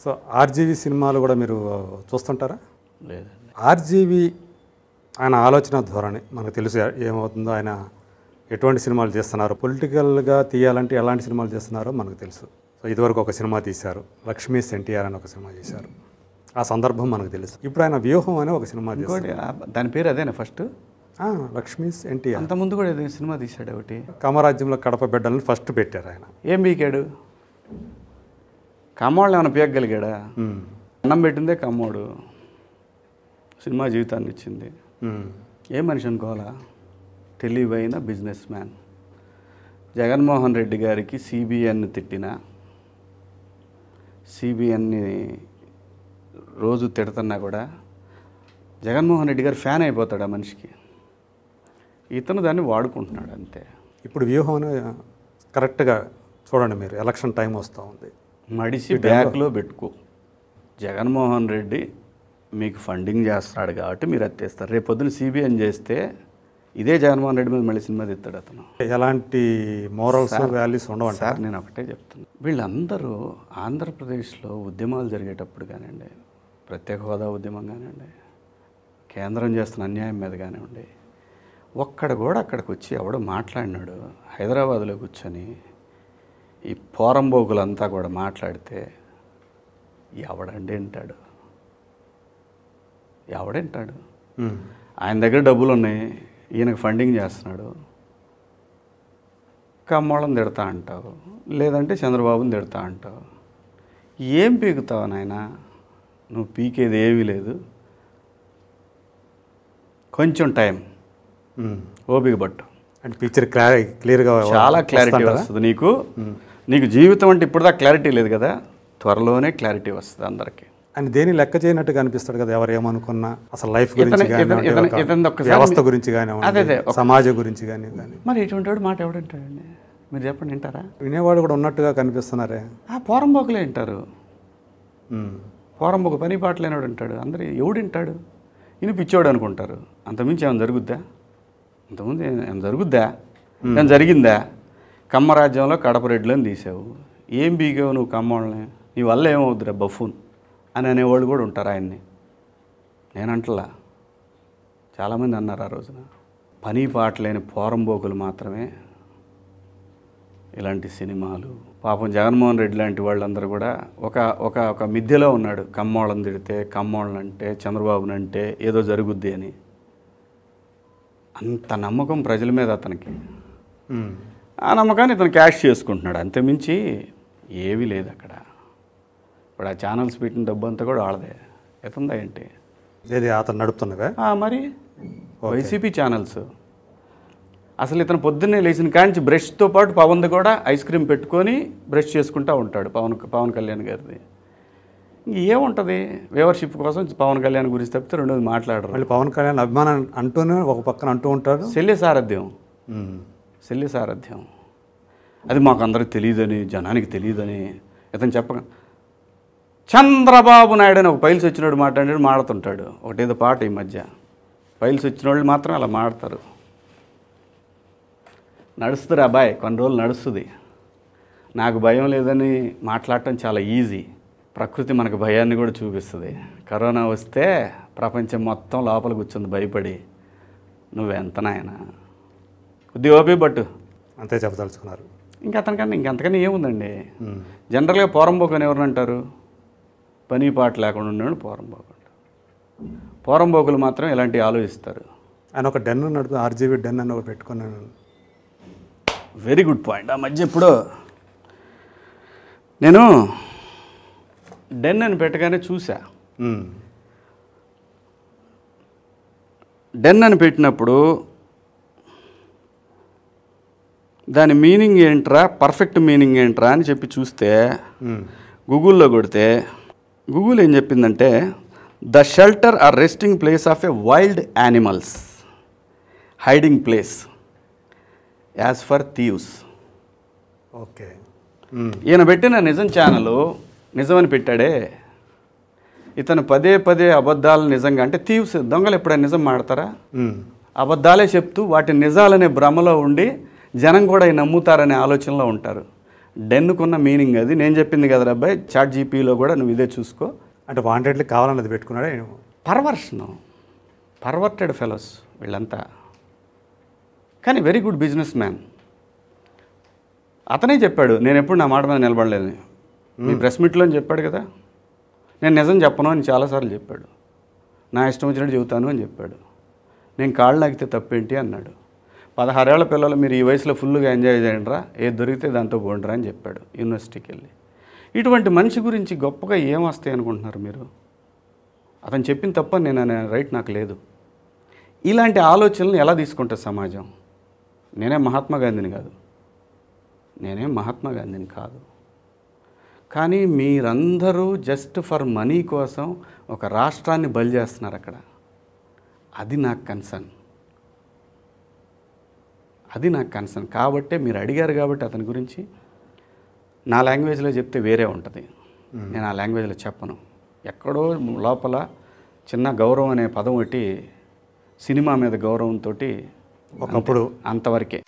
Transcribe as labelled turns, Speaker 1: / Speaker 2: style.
Speaker 1: So RGV సినిమాలు కూడా మీరు చూస్తుంటారా?
Speaker 2: లేదండి.
Speaker 1: ఆర్జీవి ఆయన ఆలోచన ధోరణి మనకు తెలుసు ఏమవుతుందో, ఆయన ఎటువంటి సినిమాలు చేస్తున్నారు, పొలిటికల్గా తీయాలంటే ఎలాంటి సినిమాలు చేస్తున్నారో మనకు తెలుసు. సో ఇదివరకు ఒక సినిమా తీశారు, లక్ష్మీ ఎన్టీఆర్ అని ఒక సినిమా చేశారు, ఆ సందర్భం మనకు తెలుసు. ఇప్పుడు ఆయన వ్యూహం అనే ఒక సినిమా
Speaker 2: ఇంకోటి దాని పేరు అదేనా ఫస్ట్?
Speaker 1: లక్ష్మీ ఎన్టీఆర్.
Speaker 2: అంతకుముందు కూడా ఏదో సినిమా తీశాడు ఒకటి,
Speaker 1: కామరాజ్యంలో కడప బిడ్డలను ఫస్ట్ పెట్టారు ఆయన.
Speaker 2: ఏం పీకాడు? కమ్మోళ్ళు ఏమైనా పీకగలిగాడా? అన్నం పెట్టిందే కమ్మోడు, సినిమా జీవితాన్ని ఇచ్చింది. ఏ మనిషి అనుకోవాలా? తెలివైన బిజినెస్ మ్యాన్. జగన్మోహన్ రెడ్డి గారికి సిబిఎన్ తిట్టిన, సిబిఎన్ని రోజు తిడుతున్నా కూడా జగన్మోహన్ రెడ్డి గారు ఫ్యాన్ అయిపోతాడు ఆ మనిషికి. ఇతను దాన్ని వాడుకుంటున్నాడు అంతే.
Speaker 1: ఇప్పుడు వ్యూహం కరెక్ట్గా చూడండి మీరు, ఎలక్షన్ టైం వస్తూ ఉంది,
Speaker 2: మడిసి బ్యాక్లో పెట్టుకో. జగన్మోహన్ రెడ్డి మీకు ఫండింగ్ చేస్తాడు కాబట్టి మీరు అది తెస్తారు. రేపు పొద్దున సిబిఎన్ చేస్తే ఇదే జగన్మోహన్ రెడ్డి మీద మళ్ళీ సినిమా తీస్తాడు అతను.
Speaker 1: ఎలాంటి మోరల్స్ వాల్యూస్ ఉండవు
Speaker 2: సార్. నేను ఒకటే చెప్తున్నా, వీళ్ళందరూ ఆంధ్రప్రదేశ్లో ఉద్యమాలు జరిగేటప్పుడు కానివ్వండి, ప్రత్యేక హోదా ఉద్యమం కానివ్వండి, కేంద్రం చేస్తున్న అన్యాయం మీద కానివ్వండి, ఒక్కడ కూడా అక్కడికి వచ్చి ఎవడో మాట్లాడినాడు. హైదరాబాద్లో కూర్చొని ఈ పోరంబోకులంతా కూడా మాట్లాడితే ఎవడండి వింటాడు? ఎవడంటాడు? ఆయన దగ్గర డబ్బులు ఉన్నాయి, ఈయనకు ఫండింగ్ చేస్తున్నాడు, కమ్మోళ్ళని తిడతా అంటావు, లేదంటే చంద్రబాబుని తిడతా అంటావు. ఏం పీకుతావు నాయన? నువ్వు పీకేది ఏమీ లేదు. కొంచెం టైం, ఓపిక పట్టు.
Speaker 1: అంటే పిక్చర్ క్లియర్గా
Speaker 2: చాలా క్లారిటీ వస్తుంది నీకు. నీకు జీవితం అంటే ఇప్పుడు దాకా క్లారిటీ లేదు కదా, త్వరలోనే క్లారిటీ వస్తుంది అందరికీ.
Speaker 1: ఆయన దేని లెక్క చేయనట్టుగా అనిపిస్తాడు కదా, ఎవరు ఏమనుకున్నా అసలు లైఫ్ గురించి వ్యవస్థ గురించి కానీ, సమాజం గురించి కానీ.
Speaker 2: మరి ఎటువంటి వాడు మాట ఎవడంటాడండి? మీరు చెప్పండి, వింటారా?
Speaker 1: వినేవాడు కూడా ఉన్నట్టుగా కనిపిస్తున్నారే.
Speaker 2: పోరంబోకులే వింటారు. పోరంబోకు పని పాట లేనివాడు అంటాడు. అందరూ ఎవడు వింటాడు? ఈయన పిచ్చోడు అనుకుంటారు. అంతమించి ఏమైనా జరుగుద్దా? అంతకుముందు ఏమైనా జరుగుద్దా? ఏమైనా జరిగిందా? కమ్మరాజ్యంలో కడప రెడ్లను తీసావు, ఏం బీగావు నువ్వు కమ్మోళ్ళని? నీ వల్ల ఏమవుద్దిరా బఫూన్ అని అనేవాళ్ళు కూడా ఉంటారు ఆయన్ని. నేనంటలా, చాలామంది అన్నారు ఆ రోజున. పని పాట లేని పోరంబోకులు మాత్రమే ఇలాంటి సినిమాలు. పాపం జగన్మోహన్ రెడ్డి లాంటి వాళ్ళందరూ కూడా ఒక మిథ్యలో ఉన్నాడు. కమ్మోళ్ళని తిడితే, కమ్మోళ్ళనంటే, చంద్రబాబునంటే ఏదో జరుగుద్ది అని. అంత నమ్మకం ప్రజల మీద అతనికి. ఆ నమ్మకాన్ని ఇతను క్యాష్ చేసుకుంటున్నాడు, అంతమించి ఏమీ లేదు అక్కడ. ఇప్పుడు ఆ ఛానల్స్ పెట్టిన డబ్బు అంతా కూడా వాళ్ళదే. ఎతుందా ఏంటి?
Speaker 1: ఏది అతను నడుపుతున్నవే
Speaker 2: మరి వైసీపీ ఛానల్స్. అసలు ఇతను పొద్దున్నే లేచిన కాంచి బ్రష్తో పాటు పవన్ది కూడా ఐస్ క్రీమ్ పెట్టుకొని బ్రష్ చేసుకుంటూ ఉంటాడు పవన్ కళ్యాణ్ గారిది. ఏముంటుంది? వ్యూవర్షిప్ కోసం పవన్ కళ్యాణ్ గురించి తప్పితే రెండోది మాట్లాడరు.
Speaker 1: మళ్ళీ పవన్ కళ్యాణ్ అభిమానం అంటూనే ఒక పక్కన అంటూ ఉంటారు,
Speaker 2: శల్య సారథ్యం. శల్య సారథ్యం అది మాకు అందరికి తెలియదని, జనానికి తెలియదని ఇతను చెప్పక. చంద్రబాబు నాయుడు అని ఒక పైల్స్ వచ్చినోడు మాడుతుంటాడు. ఒకటేదో పాట ఈ మధ్య, పైల్స్ వచ్చిన వాళ్ళు మాత్రం అలా మాడతారు. నడుస్తుంది అబ్బాయి, కొన్ని రోజులు నడుస్తుంది. నాకు భయం లేదని మాట్లాడటం చాలా ఈజీ. ప్రకృతి మనకు భయాన్ని కూడా చూపిస్తుంది. కరోనా వస్తే ప్రపంచం మొత్తం లోపల కూర్చుంది భయపడి. నువ్వెంత నాయన, కొద్ది ఓపి బట్టు
Speaker 1: అంతే చెప్పదలుచుకున్నారు.
Speaker 2: ఇంకంతకన్నా ఏముందండి? జనరల్గా పోరంబోకు అని ఎవరు అంటారు? పని పాట లేకుండా ఉన్నాడు పోరంబోకు అంటారు. పోరంబోకులు మాత్రం ఇలాంటివి ఆలోచిస్తారు.
Speaker 1: ఆయన ఒక డెన్ నడుపు, ఆర్జీబీ డెన్ అని ఒకటి పెట్టుకున్నాను.
Speaker 2: Very good point. ఆ మధ్య ఎప్పుడో నేను డెన్ అని పెట్టగానే చూసా. డెన్ అని పెట్టినప్పుడు దాని మీనింగ్ ఏంట్రా, పర్ఫెక్ట్ మీనింగ్ ఏంట్రా అని చెప్పి చూస్తే, గూగుల్లో కొడితే గూగుల్ ఏం చెప్పిందంటే, the shelter or resting place of a wild animals, hiding place as for thieves.
Speaker 1: Okay.
Speaker 2: ఈయన పెట్టిన నిజం ఛానల్ నిజమని పెట్టాడే. ఇతను పదే పదే అబద్ధాలు నిజంగా, అంటే థీవ్స్ దొంగలు ఎప్పుడైనా నిజం మాడతారా? అబద్ధాలే చెప్తూ వాటి నిజాలనే భ్రమలో ఉండి జనం కూడా నమ్ముతారనే ఆలోచనలో ఉంటారు. డెన్నుకున్న మీనింగ్ అది. నేను చెప్పింది కదా అబ్బాయి, చాట్ జీపీలో కూడా నువ్వు ఇదే చూసుకో.
Speaker 1: అంటే వాంటెడ్లీ కావాలన్నది పెట్టుకున్నాడే.
Speaker 2: పర్వర్షను, పర్వర్టెడ్ ఫెలోస్ వీళ్ళంతా. కానీ వెరీ గుడ్ బిజినెస్ మ్యాన్. అతనే చెప్పాడు, నేను ఎప్పుడు నా మాట మీద నిలబడలేదని. మీ ప్రెస్ మీట్లో చెప్పాడు కదా, నేను నిజం చెప్పను అని చాలాసార్లు చెప్పాడు. నా ఇష్టం వచ్చినట్టు చెబుతాను అని చెప్పాడు. నేను కాళ్ళు లాగితే తప్పేంటి అన్నాడు. 16 ఏళ్ల పిల్లలు మీరు ఈ వయసులో ఫుల్గా ఎంజాయ్ చేయండిరా, ఏది దొరికితే దాంతో పోండిరా అని చెప్పాడు యూనివర్సిటీకి వెళ్ళి. ఇటువంటి మనిషి గురించి గొప్పగా ఏం వస్తాయి అనుకుంటున్నారు మీరు? అతను చెప్పిన తప్ప నేను అనే రైట్ నాకు లేదు. ఇలాంటి ఆలోచనలు ఎలా తీసుకుంటుంది సమాజం? నేనే మహాత్మా గాంధీని కాదు. కానీ మీరందరూ జస్ట్ ఫర్ మనీ కోసం ఒక రాష్ట్రాన్ని బలి చేస్తున్నారు అక్కడ. అది నాకు కన్సర్న్. కాబట్టే మీరు అడిగారు కాబట్టి అతని గురించి నా లాంగ్వేజ్లో చెప్తే వేరే ఉంటుంది. నేను ఆ లాంగ్వేజ్లో చెప్పను. ఎక్కడో లోపల చిన్న గౌరవం అనే పదం ఒకటి, సినిమా మీద గౌరవంతో
Speaker 1: ఒకప్పుడు
Speaker 2: అంతవరకే.